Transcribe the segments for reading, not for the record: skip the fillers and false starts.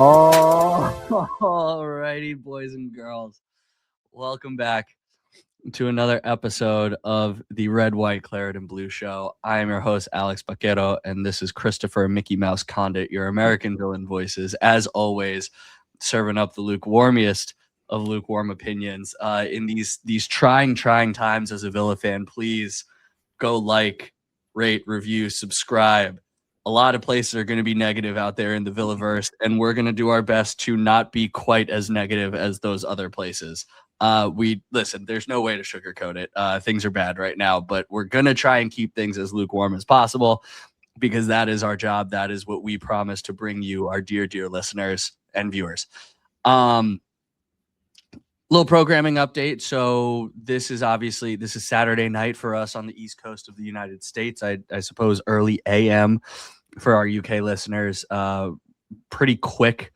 All righty, boys and girls. Welcome back to another episode of the Red, White, Claret, and Blue Show. I am your host, Alex Baquero, and this is Christopher Mickey Mouse Condit, your American villain voices. As always, serving up the lukewarmiest of lukewarm opinions. In these trying times as a Villa fan, please go like, rate, review, subscribe. A lot of places are going to be negative out there in the Villaverse, and we're going to do our best to not be quite as negative as those other places. Listen, there's no way to sugarcoat it. Things are bad right now, but we're going to try and keep things as lukewarm as possible because that is our job. That is what we promise to bring you, our dear listeners and viewers. Little programming update. So this is Saturday night for us on the East Coast of the United States. I suppose early AM for our UK listeners. Pretty quick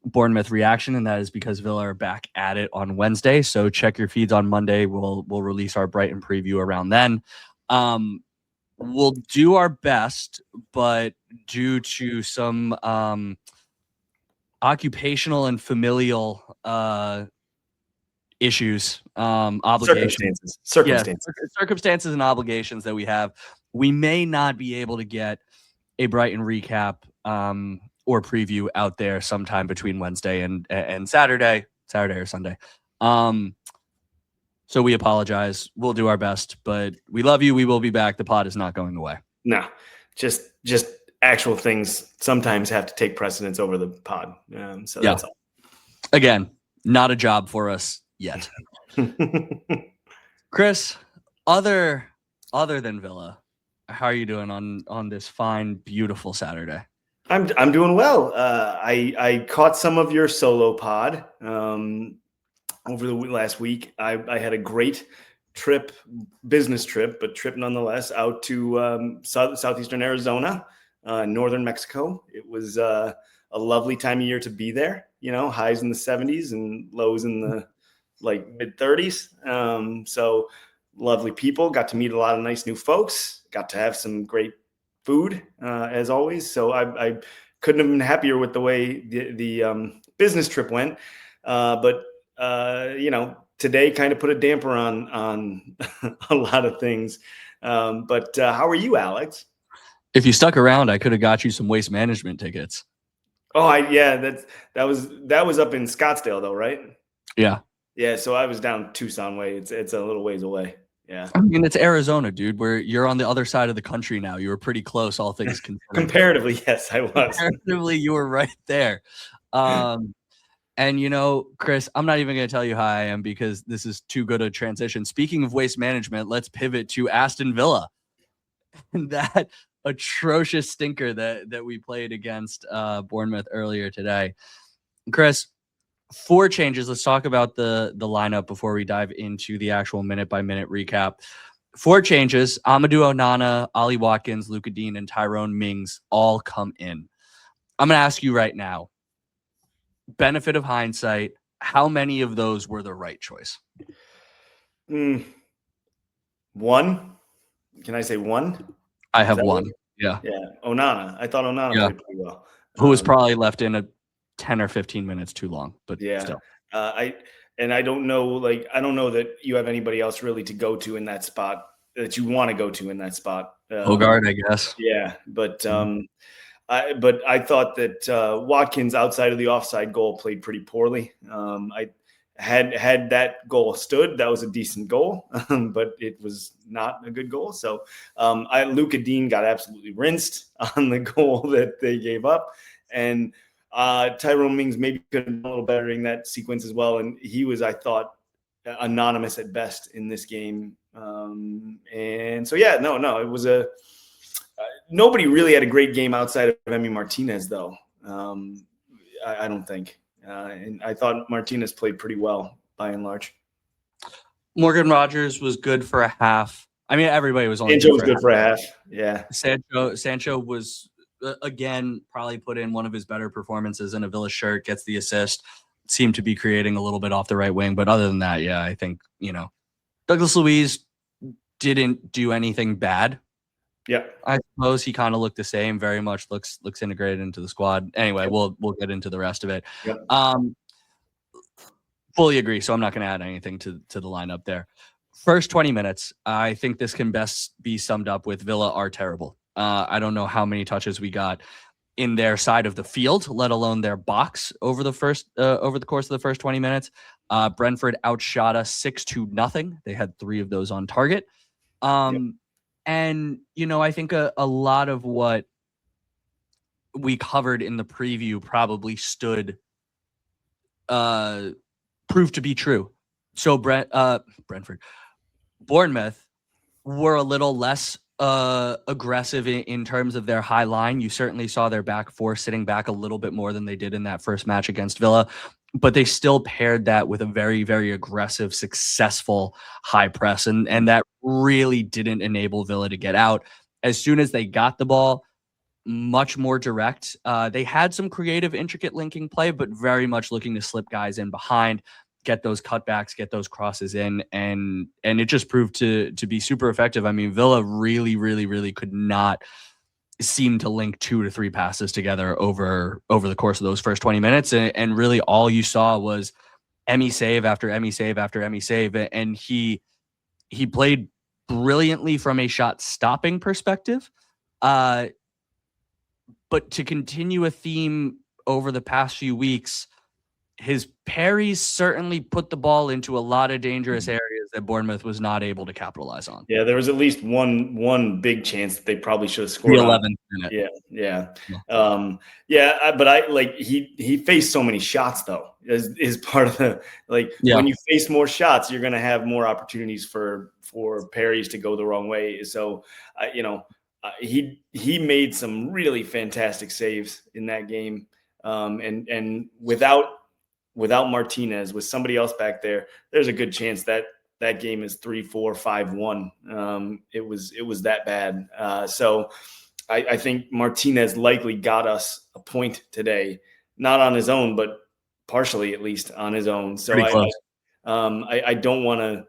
Bournemouth reaction, and that is because Villa are back at it on Wednesday. So check your feeds on Monday. We'll release our Brighton preview around then. We'll do our best, but due to some occupational and familial issues, obligations, circumstances and obligations that we have, we may not be able to get a Brighton recap or preview out there sometime between Wednesday and Saturday or Sunday. So we apologize. We'll do our best, but we love you. We will be back. The pod is not going away. No, just actual things sometimes have to take precedence over the pod. That's all. Again, not a job for us yet. Chris, other than Villa, how are you doing on this fine, beautiful Saturday? I'm doing well. I caught some of your solo pod over the last week. I had a great business trip, but trip nonetheless, out to southeastern Arizona, northern Mexico. It was a lovely time of year to be there. You know, highs in the 70s and lows in the mid 30s. So lovely people. Got to meet a lot of nice new folks. Got to have some great food as always. So I couldn't have been happier with the way the business trip went. But today kind of put a damper on a lot of things. But how are you, Alex? If you stuck around, I could have got you some Waste Management tickets. Oh, that was up in Scottsdale though, right? Yeah. Yeah. So I was down Tucson way. It's a little ways away. Yeah. I mean, it's Arizona, dude, where you're on the other side of the country now. You were pretty close, all things considered. Comparatively, yes, I was. Comparatively, you were right there. And, Chris, I'm not even going to tell you how I am because this is too good a transition. Speaking of Waste Management, let's pivot to Aston Villa. And that atrocious stinker that we played against Bournemouth earlier today. Chris, 4 changes. Let's talk about the lineup before we dive into the actual minute-by-minute recap. 4 changes. Amadou Onana, Ollie Watkins, Luka Dean, and Tyrone Mings all come in. I'm going to ask you right now, benefit of hindsight, how many of those were the right choice? 1. Can I say 1? I have 1. Yeah. Onana. I thought Onana played pretty well. Who was probably left in a 10 or 15 minutes too long, but yeah. Still. I don't know, I don't know that you have anybody else really to go to in that spot that you want to go to in that spot. Hogard, I guess. Yeah, but I thought that Watkins outside of the offside goal played pretty poorly. I had that goal stood, that was a decent goal, but it was not a good goal. So Luka Dean got absolutely rinsed on the goal that they gave up, and Tyrone Mings maybe could have been a little better in that sequence as well. And he was, I thought, anonymous at best in this game. And so, it was nobody really had a great game outside of Emi Martinez, though. I don't think. And I thought Martinez played pretty well by and large. Morgan Rogers was good for a half. I mean, everybody was only Sancho was good for a half. Yeah. Sancho was, again, probably put in one of his better performances in a Villa shirt, gets the assist, seemed to be creating a little bit off the right wing. But other than that, I think, Douglas Luiz didn't do anything bad. Yeah. I suppose he kind of looked the same. Very much looks integrated into the squad. Anyway, Yep. we'll get into the rest of it. Yep. Fully agree. So I'm not going to add anything to the lineup there. First 20 minutes, I think this can best be summed up with Villa are terrible. I don't know how many touches we got in their side of the field, let alone their box over the course of the first 20 minutes. Brentford outshot us 6-0. They had 3 of those on target. Yep. And, I think a lot of what we covered in the preview probably proved to be true. So Brentford, Bournemouth were a little less aggressive in terms of their high line. You certainly saw their back four sitting back a little bit more than they did in that first match against Villa, but they still paired that with a very, very aggressive, successful high press. And that really didn't enable Villa to get out. As soon as they got the ball, much more direct. They had some creative, intricate linking play, but very much looking to slip guys in behind, get those cutbacks, get those crosses in, and it just proved to be super effective. I mean, Villa really, really, really could not seem to link 2 to 3 passes together over the course of those first 20 minutes, and really all you saw was Emmy save after Emmy save after Emmy save, and he played brilliantly from a shot stopping perspective. But to continue a theme over the past few weeks, his parries certainly put the ball into a lot of dangerous areas that Bournemouth was not able to capitalize on. Yeah, there was at least one big chance that they probably should have scored. The 11th minute. Yeah. But I like he faced so many shots though. Is part of the when you face more shots, you're going to have more opportunities for parries to go the wrong way. So he made some really fantastic saves in that game, and without Martinez, with somebody else back there, there's a good chance that game is 3-4, 5-1. It was that bad. So I think Martinez likely got us a point today, not on his own, but partially at least on his own. So I don't want to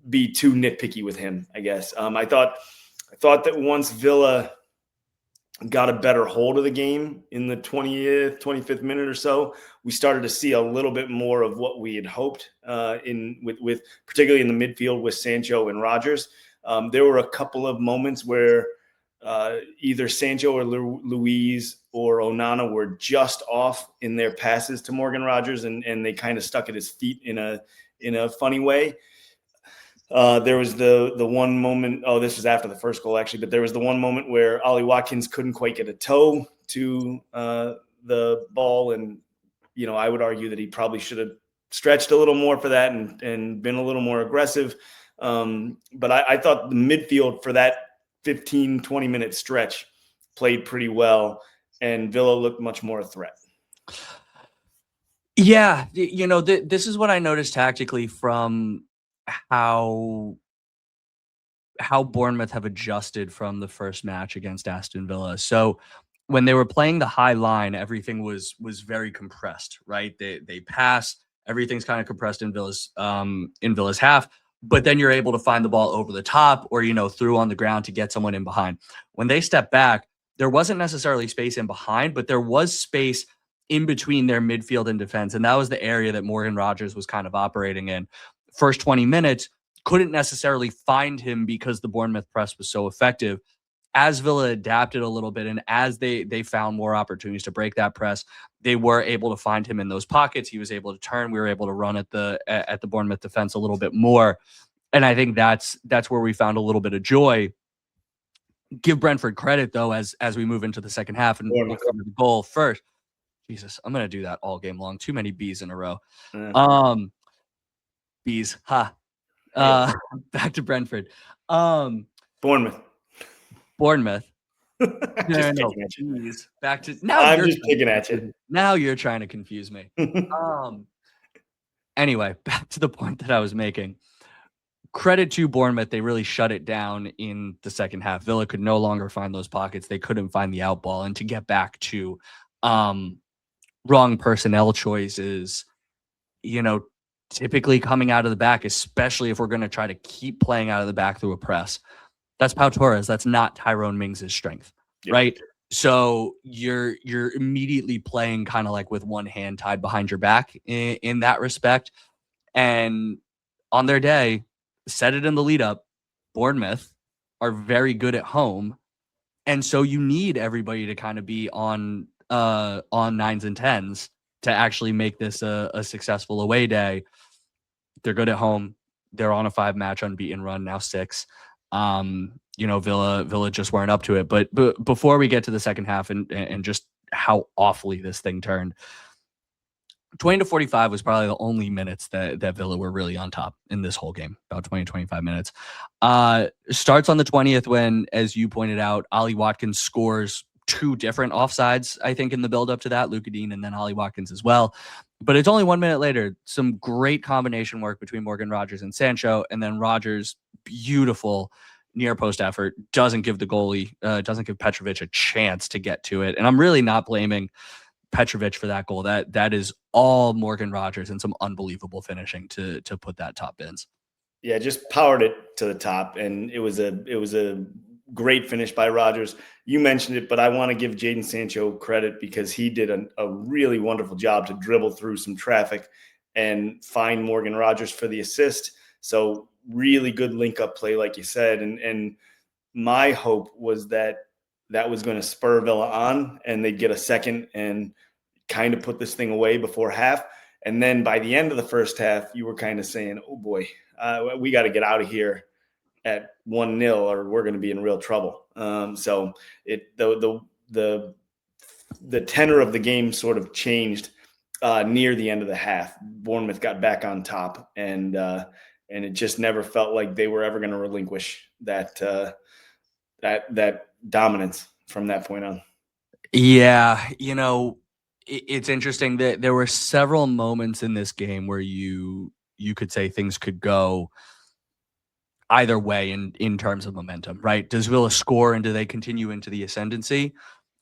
be too nitpicky with him, I guess. I thought that once Villa got a better hold of the game in the 20th, 25th minute or so, we started to see a little bit more of what we had hoped with particularly in the midfield with Sancho and Rodgers. There were a couple of moments where either Sancho or Luiz or Onana were just off in their passes to Morgan Rodgers, and they kind of stuck at his feet in a funny way. There was the one moment. Oh, this was after the first goal, actually. But there was the one moment where Ollie Watkins couldn't quite get a toe to the ball, and I would argue that he probably should have stretched a little more for that and been a little more aggressive. But I thought the midfield for that 15-20 minute stretch played pretty well, and Villa looked much more a threat. Yeah, this is what I noticed tactically from how Bournemouth have adjusted from the first match against Aston Villa. So when they were playing the high line, everything was very compressed, right? They pass, everything's kind of compressed in Villa's half, but then you're able to find the ball over the top or through on the ground to get someone in behind. When they step back, there wasn't necessarily space in behind, but there was space in between their midfield and defense, and that was the area that Morgan Rodgers was kind of operating in. First 20 minutes, couldn't necessarily find him because the Bournemouth press was so effective. As Villa adapted a little bit and as they found more opportunities to break that press, they were able to find him in those pockets. He was able to turn. We were able to run at the Bournemouth defense a little bit more. And I think that's where we found a little bit of joy. Give Brentford credit, though, as we move into the second half, and we'll cover the goal first. Jesus, I'm going to do that all game long. Too many B's in a row. Bees. Ha. Back to Brentford. Bournemouth. Back to now. I'm just picking at you. Now you're trying to confuse me. Anyway, back to the point that I was making. Credit to Bournemouth, they really shut it down in the second half. Villa could no longer find those pockets. They couldn't find the out ball, and to get back to wrong personnel choices, typically coming out of the back, especially if we're going to try to keep playing out of the back through a press. That's Pau Torres. That's not Tyrone Mings' strength, Yep. right? So you're immediately playing kind of like with one hand tied behind your back in that respect. And on their day, said it in the lead up, Bournemouth are very good at home. And so you need everybody to kind of be on nines and tens to actually make this a successful away day. They're good at home. They're on a 5-match unbeaten run, now 6. Villa just weren't up to it. But before we get to the second half and just how awfully this thing turned, 20 to 45 was probably the only minutes that Villa were really on top in this whole game, about 20, 25 minutes. Starts on the 20th when, as you pointed out, Ollie Watkins scores 2 different offsides, I think, in the build-up to that, Luka Dean and then Ollie Watkins as well. But it's only 1 minute later, some great combination work between Morgan Rogers and Sancho, and then Rogers' beautiful near-post effort doesn't give the goalie, doesn't give Petrovic a chance to get to it. And I'm really not blaming Petrovic for that goal. That is all Morgan Rogers and some unbelievable finishing to put that top bins. Yeah, just powered it to the top, and it was a great finish by Rogers. You mentioned it, but I want to give Jadon Sancho credit because he did a really wonderful job to dribble through some traffic and find Morgan Rogers for the assist. So really good link up play, like you said, and my hope was that was going to spur Villa on and they'd get a second and kind of put this thing away before half. And then by the end of the first half, you were kind of saying, oh boy, we got to get out of here at 1-0 or we're going to be in real trouble. So the tenor of the game sort of changed near the end of the half. Bournemouth got back on top, and it just never felt like they were ever going to relinquish that dominance from that point on. Yeah, it's interesting that there were several moments in this game where you could say things could go either way in terms of momentum, right? Does Villa score and do they continue into the ascendancy?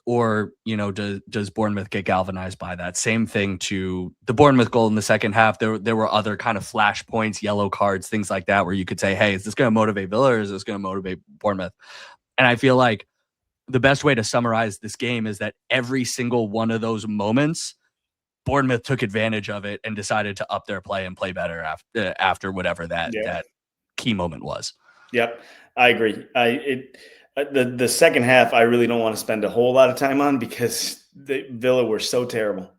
Or, does Bournemouth get galvanized by that? Same thing to the Bournemouth goal in the second half. There were other kind of flash points, yellow cards, things like that, where you could say, hey, is this going to motivate Villa or is this going to motivate Bournemouth? And I feel like the best way to summarize this game is that every single one of those moments, Bournemouth took advantage of it and decided to up their play and play better after whatever that key moment was. Yep, I agree. The second half, I really don't want to spend a whole lot of time on because the Villa were so terrible.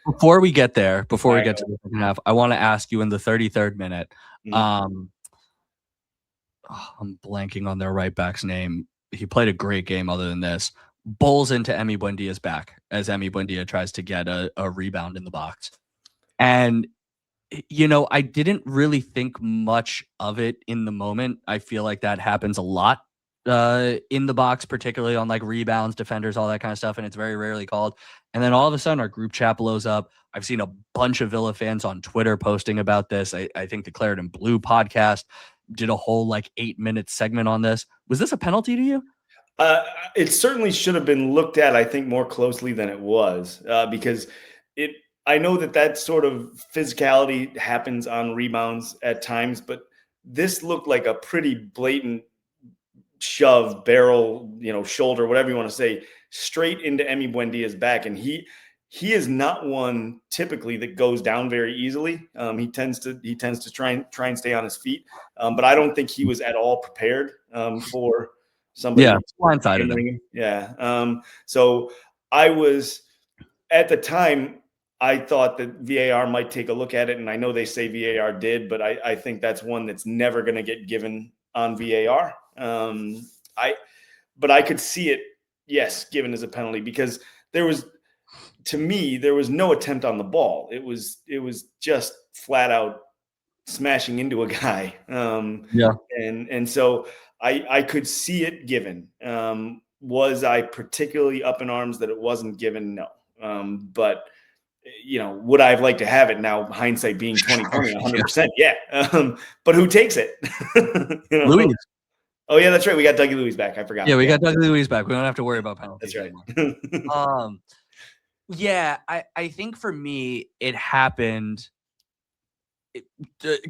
Before we get there, to the second half, I want to ask you in the 33rd minute. I'm blanking on their right back's name. He played a great game other than this. Bowls into Emi Buendia's back as Emi Buendia tries to get a rebound in the box. And, I didn't really think much of it in the moment. I feel like that happens a lot in the box, particularly on like rebounds, defenders, all that kind of stuff. And it's very rarely called. And then all of a sudden our group chat blows up. I've seen a bunch of Villa fans on Twitter posting about this. I think the Claret and Blue podcast did a whole 8-minute segment on this. Was this a penalty to you? It certainly should have been looked at, I think, more closely than it was because I know that sort of physicality happens on rebounds at times, but this looked like a pretty blatant shove, barrel, shoulder, whatever you want to say, straight into Emi Buendia's back. And he is not one typically that goes down very easily. He tends to try and stay on his feet. But I don't think he was at all prepared for somebody. Yeah, blindsided him. Yeah. So I was at the time, I thought that VAR might take a look at it. And I know they say VAR did, but I think that's one that's never going to get given on VAR. But I could see it, yes, given as a penalty because there was no attempt on the ball. It was just flat out smashing into a guy. And so I could see it given. Was I particularly up in arms that it wasn't given? No. But would I have liked to have it now? Hindsight being 2020, 100%. Yeah. But who takes it? Louis. Oh yeah, that's right. We got Dougie Louis back. I forgot. Yeah, we got Dougie Louis back. We don't have to worry about penalties anymore. Yeah, I think for me it happened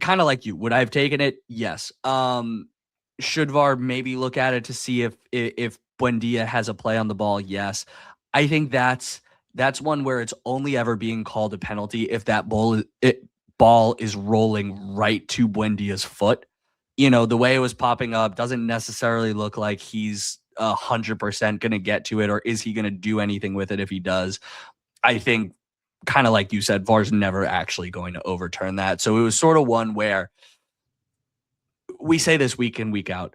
kind of like you. Would I have taken it? Yes. should VAR maybe look at it to see if Buendia has a play on the ball? Yes. I think that's one where it's only ever being called a penalty if that ball is rolling right to Buendia's foot. The way it was popping up doesn't necessarily look like he's 100% going to get to it, or is he going to do anything with it if he does? I think, kind of like you said, VAR's never actually going to overturn that. So it was sort of one where we say this week in, week out.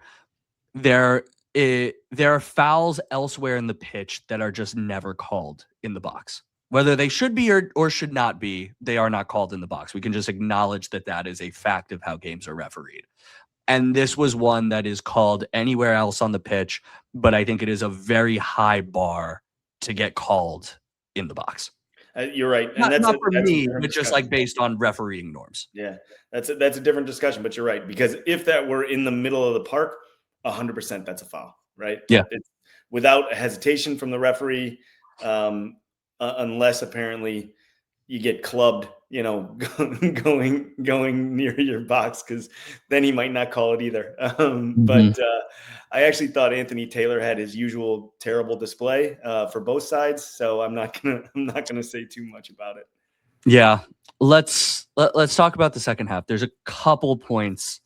There are fouls elsewhere in the pitch that are just never called in the box. Whether they should be or should not be, they are not called in the box. We can just acknowledge that is a fact of how games are refereed. And this was one that is called anywhere else on the pitch, but I think it is a very high bar to get called in the box. You're right, and Not, that's not for me, but just like based on refereeing norms. Yeah, that's a different discussion. But you're right, because if that were in the middle of the park, 100% that's a foul, right? Yeah, it's without hesitation from the referee, unless apparently you get clubbed, going near your box, because then he might not call it either. But I actually thought Anthony Taylor had his usual terrible display for both sides, so I'm not gonna say too much about it. Yeah, let's talk about the second half. There's a couple points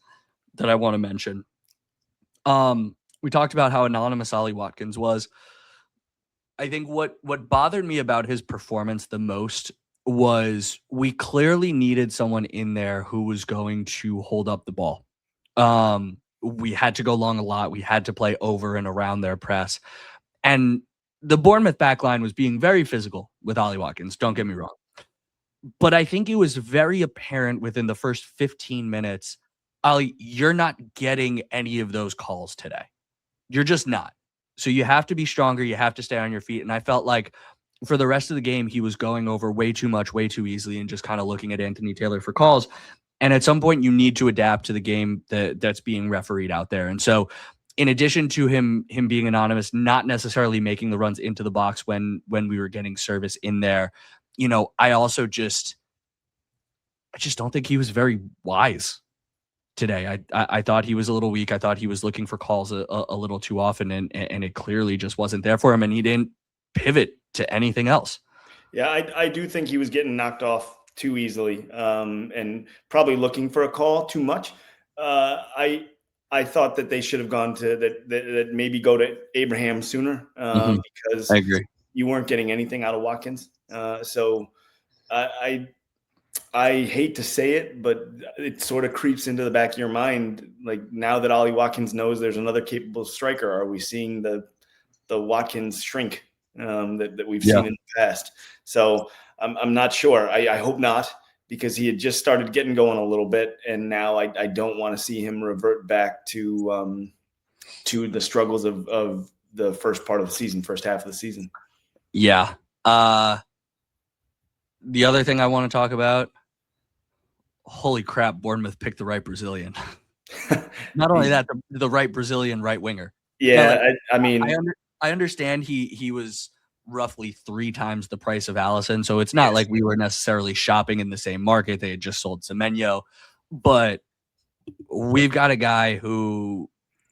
that I want to mention. We talked about how anonymous Ollie Watkins was. I think what bothered me about his performance the most was we clearly needed someone in there who was going to hold up the ball. We had to go long a lot. We had to play over and around their press. And the Bournemouth backline was being very physical with Ollie Watkins. Don't get me wrong. But I think it was very apparent within the first 15 minutes, Ollie, you're not getting any of those calls today. You're just not. So you have to be stronger. You have to stay on your feet. And I felt like for the rest of the game, he was going over way too much, way too easily, and just kind of looking at Anthony Taylor for calls. And at some point, you need to adapt to the game that's being refereed out there. And so, in addition to him being anonymous, not necessarily making the runs into the box when we were getting service in there, I also just don't think he was very wise today. I thought he was a little weak. I thought he was looking for calls a little too often, and it clearly just wasn't there for him, and he didn't pivot to anything else. Yeah, I do think he was getting knocked off too easily, and probably looking for a call too much. I thought that they should have gone to that maybe go to Abraham sooner, because I agree. you weren't getting anything out of Watkins. So I hate to say it, but it sort of creeps into the back of your mind. Like, now that Ollie Watkins knows there's another capable striker, are we seeing the Watkins shrink that we've seen in the past? So I'm not sure. I hope not, because he had just started getting going a little bit, and now I don't want to see him revert back to the struggles of the first part of the season, first half of the season. Yeah. The other thing I want to talk about, holy crap, Bournemouth picked the right Brazilian. Not only that, the right Brazilian right winger. Yeah, I mean, I understand he was roughly 3 times the price of Allison, so it's not like we were necessarily shopping in the same market. They had just sold Semenyo, but we've got a guy who,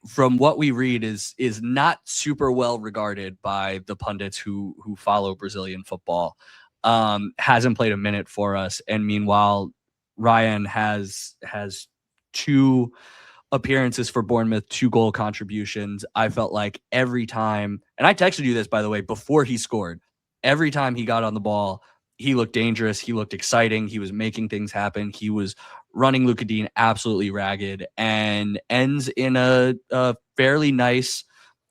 from what we read, is not super well regarded by the pundits who follow Brazilian football. Hasn't played a minute for us, and meanwhile, Ryan has 2 appearances for Bournemouth, 2 goal contributions. I felt like every time, and I texted you this, by the way, before he scored, every time he got on the ball, he looked dangerous. He looked exciting. He was making things happen. He was running Luka Dean absolutely ragged, and ends in a fairly nice,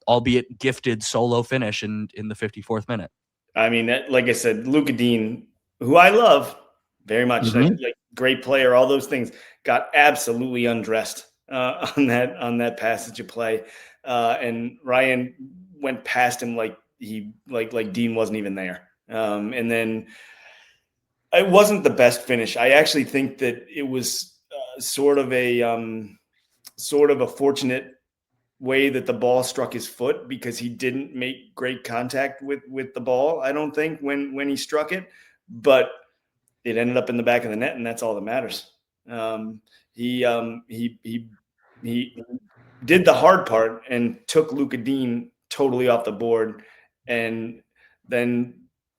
albeit gifted, solo finish in the 54th minute. I mean, like I said, Luka Dean, who I love very much, like great player, all those things, got absolutely undressed on that passage of play, and Ryan went past him like Dean wasn't even there, and then it wasn't the best finish. I actually think that it was sort of a fortunate way that the ball struck his foot, because he didn't make great contact with the ball, I don't think, when he struck it, but it ended up in the back of the net, and that's all that matters. He did the hard part and took Luka Dean totally off the board, and then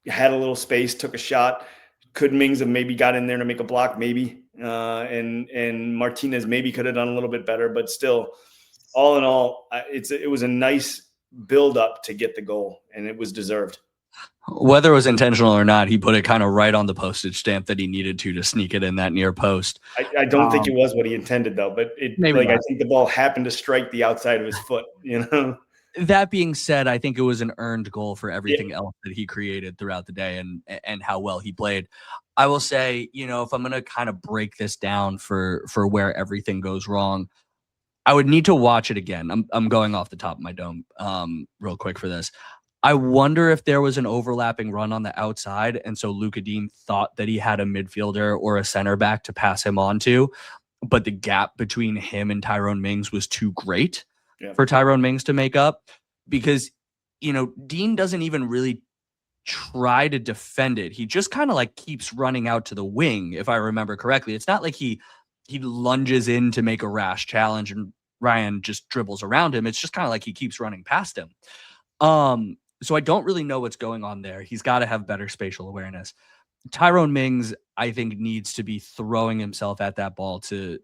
had a little space, took a shot. Could Mings have maybe got in there to make a block, maybe, and Martinez maybe could have done a little bit better, but still, all in all, it was a nice build up to get the goal, and it was deserved. Whether it was intentional or not, he put it kind of right on the postage stamp that he needed to sneak it in that near post. I don't think it was what he intended, though, but I think the ball happened to strike the outside of his foot, That being said, I think it was an earned goal for everything else that he created throughout the day and how well he played. I will say, if I'm going to kind of break this down for where everything goes wrong, I would need to watch it again. I'm going off the top of my dome real quick for this. I wonder if there was an overlapping run on the outside, and so Luka Dean thought that he had a midfielder or a center back to pass him on to, but the gap between him and Tyrone Mings was too great for Tyrone Mings to make up, because, Dean doesn't even really try to defend it. He just kind of like keeps running out to the wing, if I remember correctly. It's not like he lunges in to make a rash challenge and Ryan just dribbles around him. It's just kind of like he keeps running past him. So I don't really know what's going on there. He's got to have better spatial awareness. Tyrone Mings, I think, needs to be throwing himself at that ball to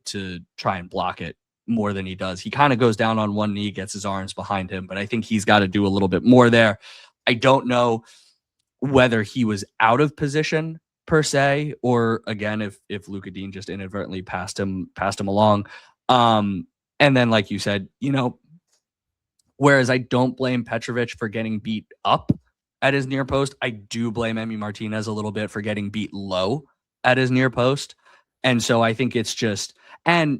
try and block it more than he does. He kind of goes down on one knee, gets his arms behind him, but I think he's got to do a little bit more there. I don't know whether he was out of position per se, or again, if Luka Dean just inadvertently passed him along. And then, like you said, whereas I don't blame Petrovic for getting beat up at his near post, I do blame Emi Martinez a little bit for getting beat low at his near post. And so I think it's just, and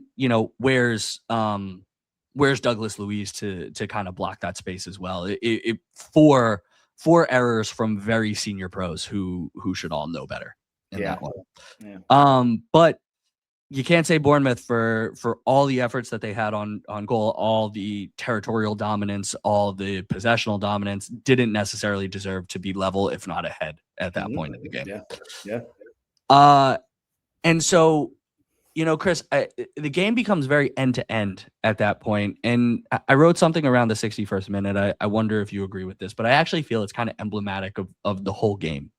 where's Douglas Luiz to kind of block that space as well. Four errors from very senior pros who should all know better in that one. Yeah. But you can't say Bournemouth for all the efforts that they had on goal, all the territorial dominance, all the possessional dominance, didn't necessarily deserve to be level, if not ahead, at that point in the game. Yeah. And so, Chris, the game becomes very end-to-end at that point. And I wrote something around the 61st minute. I wonder if you agree with this, but I actually feel it's kind of emblematic of the whole game.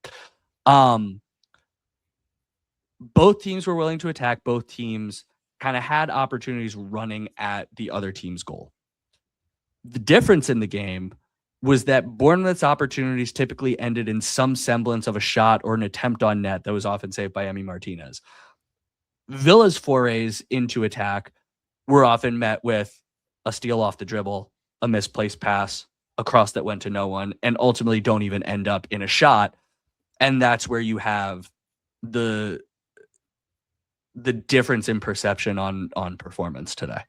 Both teams were willing to attack. Both teams kind of had opportunities running at the other team's goal. The difference in the game was that Bournemouth's opportunities typically ended in some semblance of a shot or an attempt on net that was often saved by Emi Martinez. Villa's forays into attack were often met with a steal off the dribble, a misplaced pass, a cross that went to no one, and ultimately don't even end up in a shot. And that's where you have the difference in perception on performance today.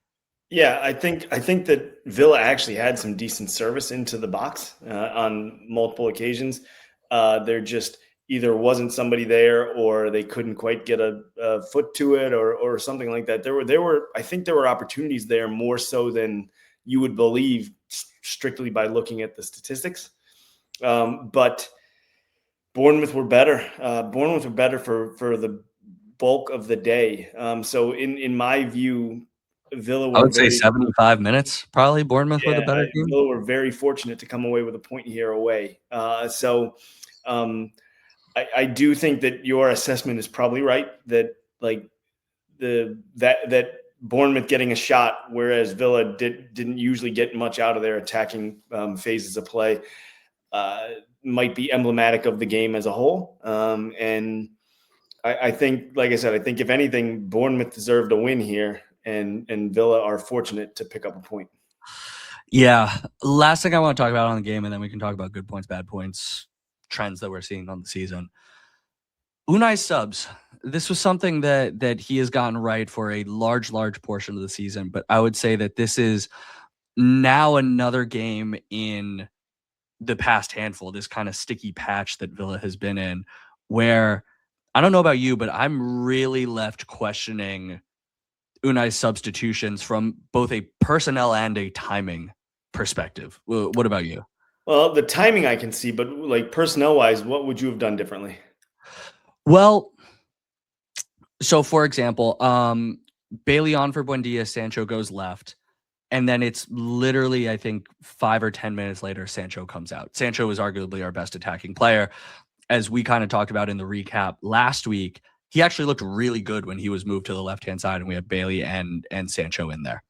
Yeah, I think that Villa actually had some decent service into the box on multiple occasions. There just either wasn't somebody there, or they couldn't quite get a foot to it, or something like that. I think there were opportunities there more so than you would believe strictly by looking at the statistics. But Bournemouth were better. Bournemouth were better for the bulk of the day. So in my view, Villa were, I would say 75 minutes, probably. Bournemouth were the better team. Villa were very fortunate to come away with a point here away. So I do think that your assessment is probably right, that that Bournemouth getting a shot, whereas Villa didn't usually get much out of their attacking phases of play, might be emblematic of the game as a whole. And I think, like I said, I think if anything, Bournemouth deserved a win here, and Villa are fortunate to pick up a point. Yeah. Last thing I want to talk about on the game, and then we can talk about good points, bad points, trends that we're seeing on the season. Unai's subs. This was something that he has gotten right for a large portion of the season, but I would say that this is now another game in the past handful, this kind of sticky patch that Villa has been in, where I don't know about you, but I'm really left questioning Unai's substitutions from both a personnel and a timing perspective. What about you? Well, the timing I can see, but like personnel-wise, what would you have done differently? Well, so for example, Bailey on for Buendia, Sancho goes left, And then it's literally, I think, 5 or 10 minutes later, Sancho comes out. Sancho is arguably our best attacking player. As we kind of talked about in the recap last week, he actually looked really good when he was moved to the left-hand side and we had Bailey and Sancho in there.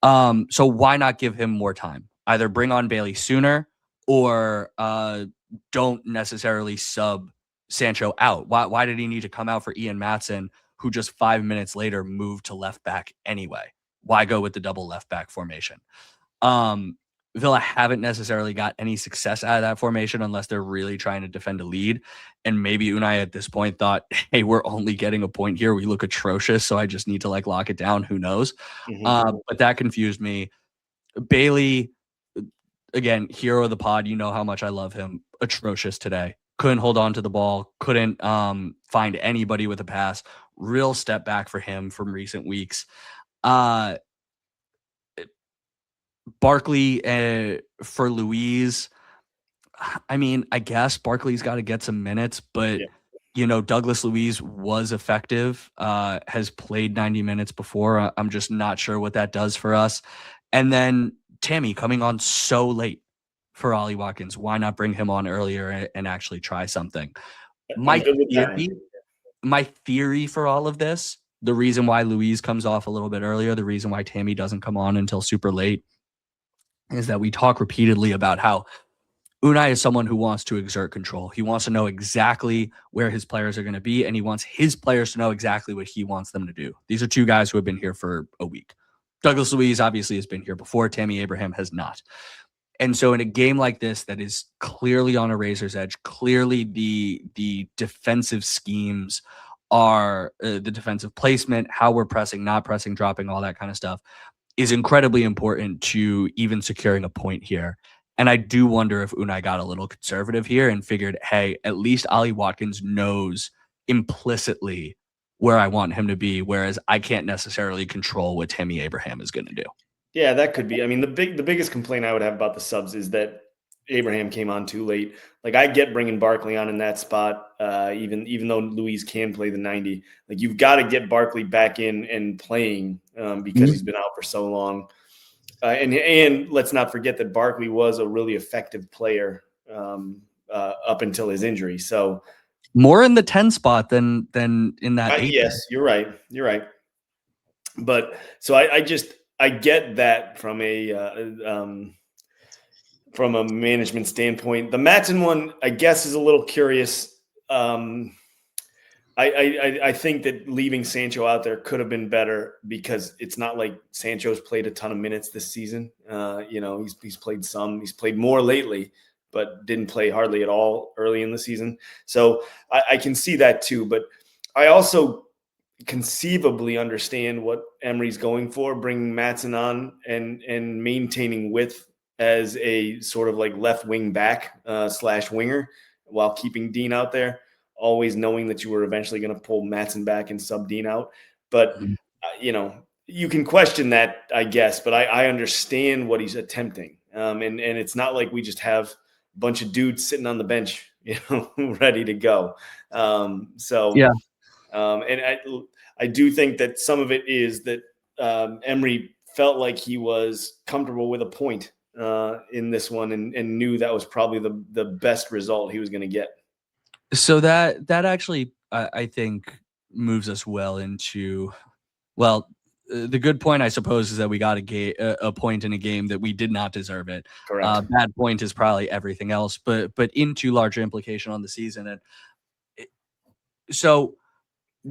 So why not give him more time? Either bring on Bailey sooner or don't necessarily sub Sancho out. Why did he need to come out for Ian Maatsen, who just 5 minutes later moved to left back anyway? Why go with the double left back formation? Villa haven't necessarily got any success out of that formation unless they're really trying to defend a lead. And maybe Unai at this point thought, hey, we're only getting a point here. We look atrocious, so I just need to lock it down. Who knows? But that confused me. Bailey, again, hero of the pod. You know how much I love him. Atrocious today. Couldn't hold on to the ball. Couldn't find anybody with a pass. Real step back for him from recent weeks. Barkley for Luiz. I mean, I guess Barkley's got to get some minutes, but Douglas Luiz was effective, has played 90 minutes before. I'm just not sure what that does for us. And then Tammy coming on so late for Ollie Watkins. Why not bring him on earlier and actually try something? My theory for all of this, the reason why Luiz comes off a little bit earlier, the reason why Tammy doesn't come on until super late, is that we talk repeatedly about how Unai is someone who wants to exert control. He wants to know exactly where his players are going to be, and he wants his players to know exactly what he wants them to do. These are two guys who have been here for a week. Douglas Luiz obviously has been here before. Tammy Abraham has not. And so in a game like this that is clearly on a razor's edge, clearly the defensive schemes are the defensive placement, how we're pressing, not pressing, dropping, all that kind of stuff is incredibly important to even securing a point here. And I do wonder if Unai got a little conservative here and figured, hey, at least Ollie Watkins knows implicitly where I want him to be, whereas I can't necessarily control what Tammy Abraham is going to do. Yeah, that could be. I mean, the biggest complaint I would have about the subs is that Abraham came on too late. I get bringing Barkley on in that spot, even though Luiz can play the 90. You've got to get Barkley back in and playing because he's been out for so long. And let's not forget that Barkley was a really effective player up until his injury. So more in the 10 spot than in that 8. Yes, you're right. But so I get that from a management standpoint. The Maatsen one, I guess, is a little curious. I think that leaving Sancho out there could have been better because it's not like Sancho's played a ton of minutes this season. He's played some. He's played more lately, but didn't play hardly at all early in the season. So I can see that too. But I also conceivably understand what Emery's going for, bringing Maatsen on and maintaining width as a sort of left wing back / winger while keeping Dean out there, always knowing that you were eventually going to pull Maatsen back and sub Dean out. But, you can question that, I guess, but I understand what he's attempting. And it's not like we just have a bunch of dudes sitting on the bench, ready to go. And I do think that some of it is that Emery felt like he was comfortable with a point in this one and knew that was probably the best result he was going to get. So that actually, I think, moves us well into, the good point, I suppose, is that we got a point in a game that we did not deserve it. Correct. Bad point is probably everything else, but into larger implication on the season. And so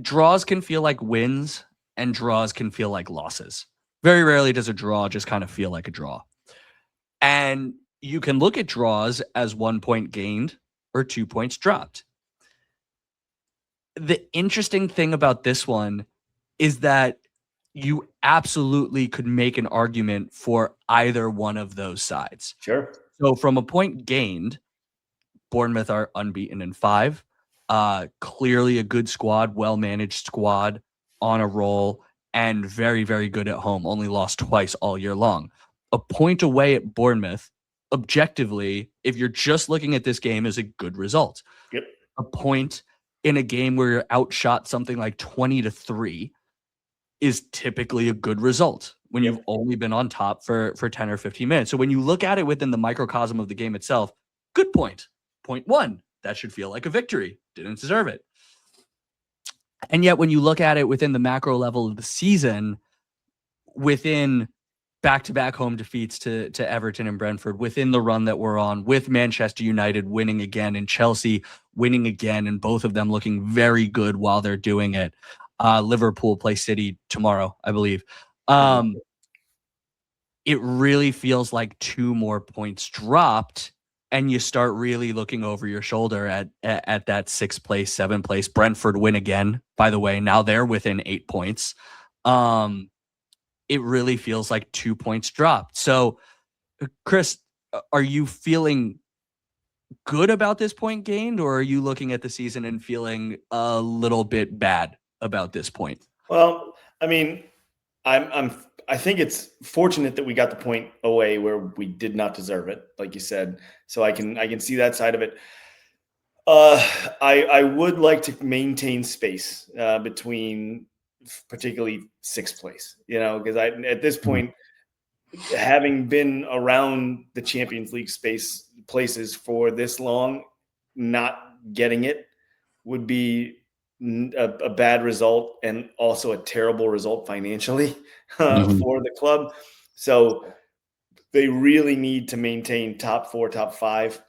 draws can feel like wins and draws can feel like losses. Very rarely does a draw just kind of feel like a draw. And you can look at draws as 1 point gained or 2 points dropped. The interesting thing about this one is that you absolutely could make an argument for either one of those sides. Sure. So from a point gained, Bournemouth are unbeaten in 5. Clearly a good squad, well-managed squad, on a roll, and very, very good at home. Only lost twice all year long. A point away at Bournemouth, objectively, if you're just looking at this game, is a good result. Yep. A point in a game where you're outshot something like 20-3 is typically a good result when Yep. you've only been on top for 10 or 15 minutes. So when you look at it within the microcosm of the game itself, good point. Point one, that should feel like a victory. Didn't deserve it. And yet when you look at it within the macro level of the season, within back-to-back home defeats to Everton and Brentford, within the run that we're on, with Manchester United winning again and Chelsea winning again, and both of them looking very good while they're doing it. Liverpool play City tomorrow, I believe. It really feels like 2 more points dropped, and you start really looking over your shoulder at that 6th place, 7th place. Brentford win again, by the way. Now they're within 8 points. It really feels like 2 points dropped. So, Chris, are you feeling good about this point gained, or are you looking at the season and feeling a little bit bad about this point? Well, I mean, I think it's fortunate that we got the point away where we did not deserve it, like you said. So I can see that side of it. I would like to maintain space between, particularly 6th place. Because at this point, having been around the Champions League places for this long, not getting it would be a bad result, and also a terrible result financially for the club. So they really need to maintain top 4, top 5.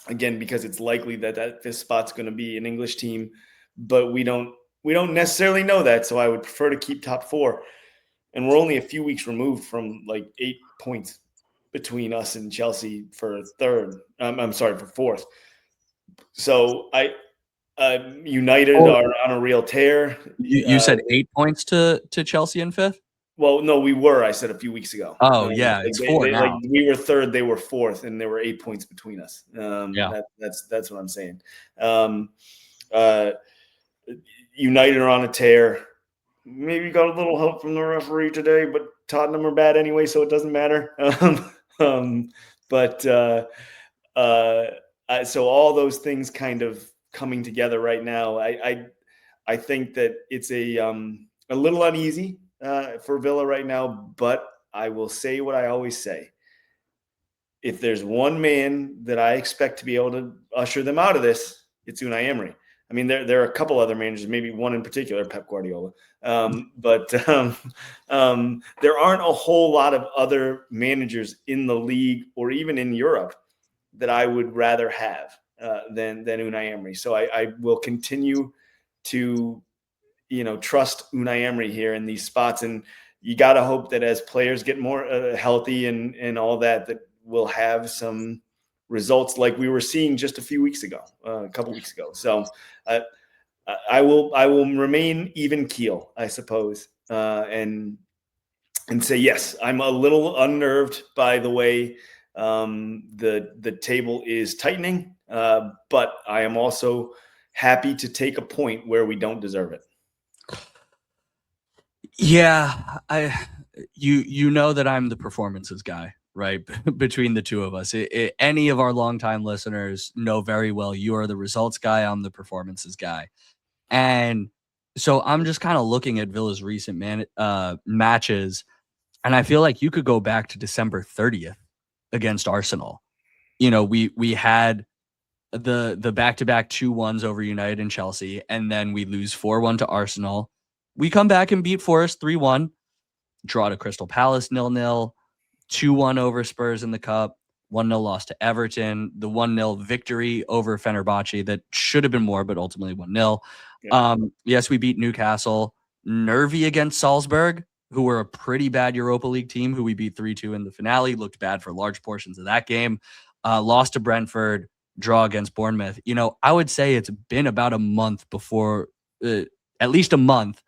Again, because it's likely that this spot's going to be an English team, but we don't necessarily know that. So I would prefer to keep top 4. And we're only a few weeks removed from like 8 points between us and Chelsea for 3rd. I'm sorry, for 4th. So United are on a real tear. You said 8 points to Chelsea in 5th? Well, no, we were. I said a few weeks ago. Oh, yeah, it's 4 now. Like we were 3rd, they were 4th, and there were 8 points between us. Yeah. That's what I'm saying. United are on a tear. Maybe got a little help from the referee today, but Tottenham are bad anyway, so it doesn't matter. So all those things kind of coming together right now. I think that it's a little uneasy for Villa right now, but I will say what I always say. If there's one man that I expect to be able to usher them out of this, it's Unai Emery. I mean, there are a couple other managers, maybe one in particular, Pep Guardiola. But there aren't a whole lot of other managers in the league or even in Europe that I would rather have than Unai Emery. So I will continue to, trust Unai Emery here in these spots. And you got to hope that as players get more healthy and all that we'll have some results like we were seeing just a couple weeks ago. So I will remain even keel, I suppose, and say yes. I'm a little unnerved by the way the table is tightening, but I am also happy to take a point where we don't deserve it. Yeah, you know that I'm the performances guy, right? Between the two of us, any of our longtime listeners know very well you are the results guy. I'm the performances guy, and so I'm just kind of looking at Villa's recent matches, and I feel like you could go back to December 30th against Arsenal. We had the back-to-back 2-1s over United and Chelsea, and then we lose 4-1 to Arsenal. We come back and beat Forest 3-1, draw to Crystal Palace 0-0, 2-1 over Spurs in the Cup, 1-0 loss to Everton, the 1-0 victory over Fenerbahce that should have been more, but ultimately 1-0. Yeah. Yes, we beat Newcastle, nervy against Salzburg, who were a pretty bad Europa League team, who we beat 3-2 in the finale, looked bad for large portions of that game, lost to Brentford, draw against Bournemouth. I would say it's been about a month before, at least a month,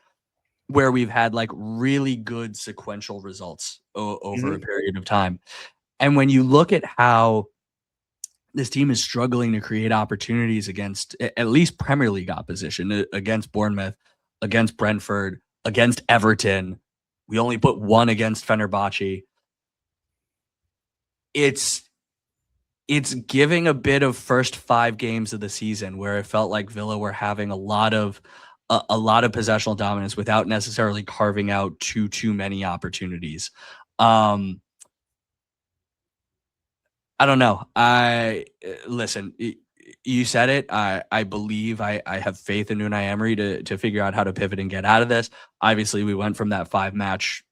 where we've had like really good sequential results over a period of time. And when you look at how this team is struggling to create opportunities against at least Premier League opposition, against Bournemouth, against Brentford, against Everton, we only put 1 against Fenerbahce. It's giving a bit of first 5 games of the season where it felt like Villa were having a lot of a lot of possessional dominance without necessarily carving out too many opportunities. I don't know. Listen. You said it. I believe I have faith in Unai Emery to figure out how to pivot and get out of this. Obviously, we went from that 5-match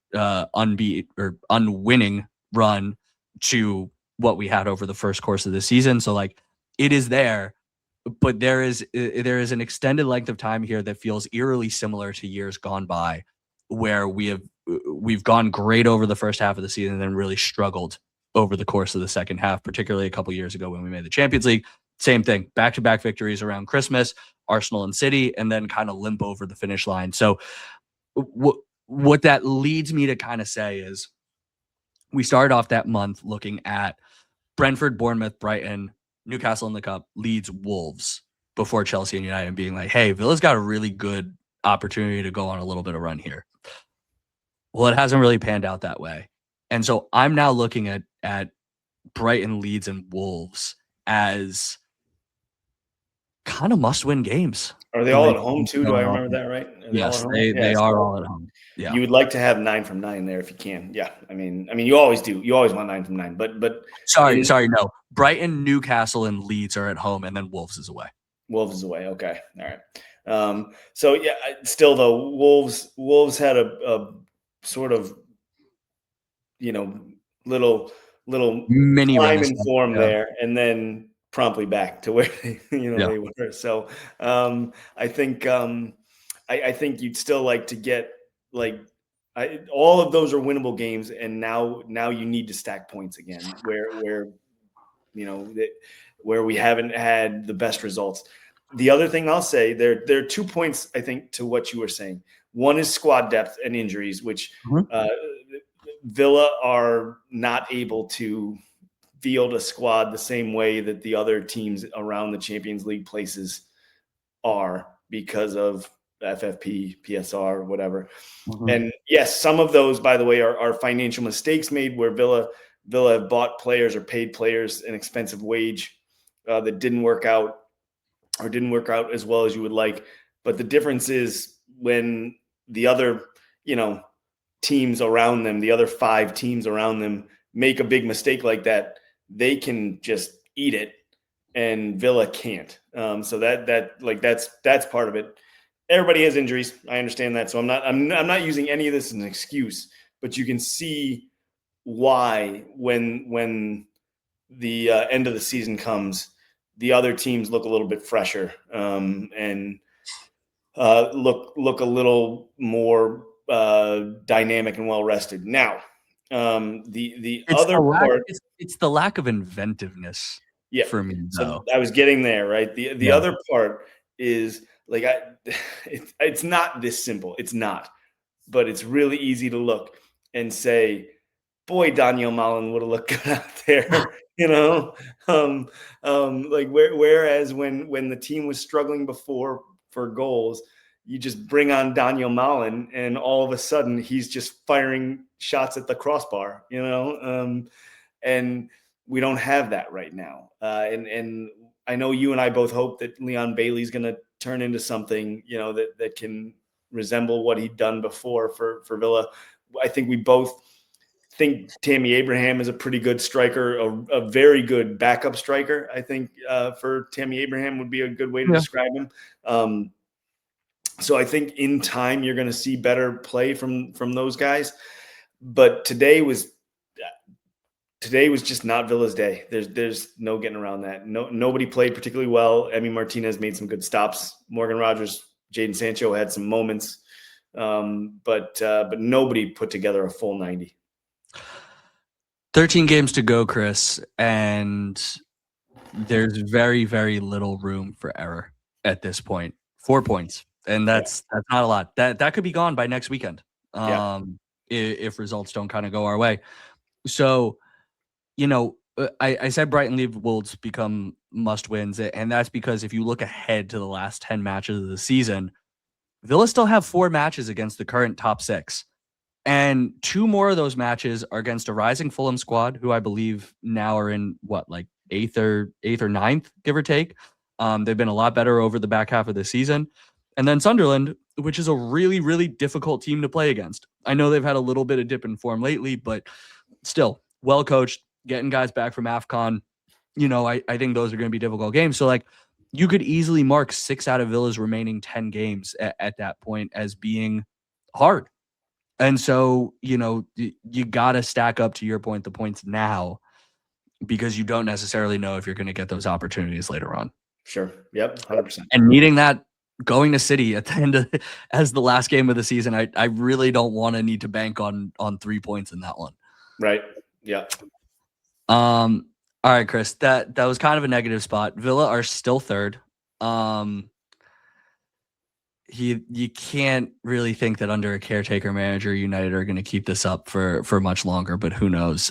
unwinning run to what we had over the first course of the season. So like it is there, but there is an extended length of time here that feels eerily similar to years gone by, where we've gone great over the first half of the season and then really struggled over the course of the second half, particularly a couple years ago when we made the Champions League. Same thing, back-to-back victories around Christmas, Arsenal and City, and then kind of limp over the finish line. So what that leads me to kind of say is we started off that month looking at Brentford, Bournemouth, Brighton, Newcastle in the Cup, Leeds, Wolves before Chelsea and United, and being like, hey, Villa's got a really good opportunity to go on a little bit of run here. Well, it hasn't really panned out that way. And so I'm now looking at Brighton, Leeds, and Wolves as kind of must-win games. Are they all at home too? Do I remember that right? Yes, they are all at home. Yeah. You would like to have 9 from 9 there if you can. Yeah. I mean, you always do. You always want 9 from 9. But sorry, no. Brighton, Newcastle, and Leeds are at home, and then Wolves is away. Wolves is away. Okay. All right. So yeah, still though, Wolves had a sort of, little mini climb in form there, and then promptly back to where they were. So I think you'd still like to get all of those are winnable games, and now you need to stack points again where we haven't had the best results. The other thing I'll say, there are 2 points I think to what you were saying. One is squad depth and injuries, which Villa are not able to field a squad the same way that the other teams around the Champions League places are because of FFP, PSR, whatever. Mm-hmm. And yes, some of those, by the way, are financial mistakes made where Villa have bought players or paid players an expensive wage that didn't work out as well as you would like. But the difference is when the other, teams around them, the other 5 teams around them make a big mistake like that, they can just eat it and Villa can't. So that's part of it. Everybody has injuries. I understand that. So I'm not using any of this as an excuse, but you can see why when the end of the season comes, the other teams look a little bit fresher and look a little more dynamic and well rested. Now, the other part, it's the lack of inventiveness. Yeah, for me. So I was getting there, right? The other part is it's not this simple. It's not, but it's really easy to look and say, boy, Daniel Malen would have looked good out there, whereas when the team was struggling before for goals, you just bring on Daniel Malen and all of a sudden he's just firing shots at the crossbar, and we don't have that right now. And I know you and I both hope that Leon Bailey's going to turn into something, that can resemble what he'd done before for Villa. I think we both think Tammy Abraham is a pretty good striker, a very good backup striker. I think for Tammy Abraham would be a good way to describe him. So I think in time you're going to see better play from those guys. But today was just not Villa's day. There's no getting around that. Nobody played particularly well. Emi Martinez made some good stops. Morgan Rogers, Jadon Sancho had some moments, but nobody put together a full 90. 13 games to go, Chris, and there's very, very little room for error at this point. 4 points, and that's not a lot. That could be gone by next weekend if results don't kind of go our way. So, I said Brighton, Leeds, Wolves become must-wins, and that's because if you look ahead to the last 10 matches of the season, Villa still have 4 matches against the current top 6. And 2 more of those matches are against a rising Fulham squad, who I believe now are in, 8th or 9th, give or take. They've been a lot better over the back half of the season. And then Sunderland, which is a really, really difficult team to play against. I know they've had a little bit of dip in form lately, but still well coached, getting guys back from AFCON. I think those are going to be difficult games. So, like, you could easily mark 6 out of Villa's remaining 10 games at that point as being hard. And so, you got to stack up, to your point, the points now, because you don't necessarily know if you're going to get those opportunities later on. Sure. Yep. 100%. And needing that, going to City at the end of as the last game of the season, I really don't want to need to bank on 3 points in that one. Right. Yeah. All right, Chris, that was kind of a negative spot. Villa are still third. You can't really think that under a caretaker manager, United are going to keep this up for much longer, but who knows?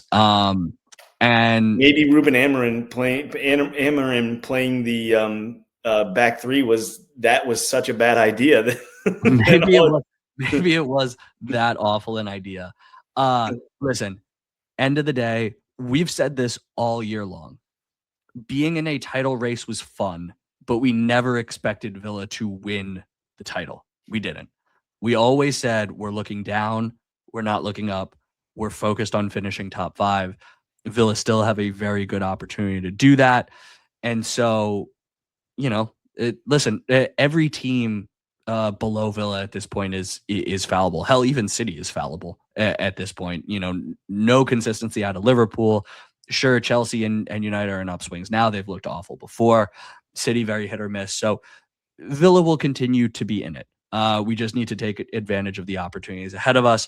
And maybe Ruben Amorim playing the back three was such a bad idea that maybe it was that awful an idea. Listen, end of the day, we've said this all year long. Being in a title race was fun, but we never expected Villa to win the title. We didn't. We always said we're looking down, we're not looking up, we're focused on finishing top 5. Villa still have a very good opportunity to do that. And so, listen, every team below Villa at this point is fallible. Hell, even City is fallible at this point. No consistency out of Liverpool. Sure, Chelsea and United are in upswings now. They've looked awful before. City very hit or miss. So Villa will continue to be in it. We just need to take advantage of the opportunities ahead of us.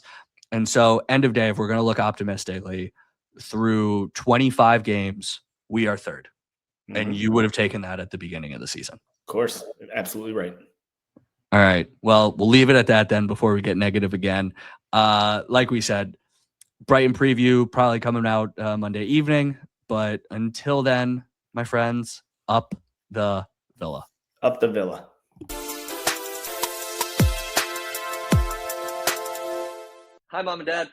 And so, end of day, if we're going to look optimistically, through 25 games, we are third. Mm-hmm. And you would have taken that at the beginning of the season. Of course. Absolutely right. All right. Well, we'll leave it at that then before we get negative again. Like we said, Brighton preview probably coming out Monday evening. But until then, my friends, up the Villa. Up the Villa. Hi, Mom and Dad.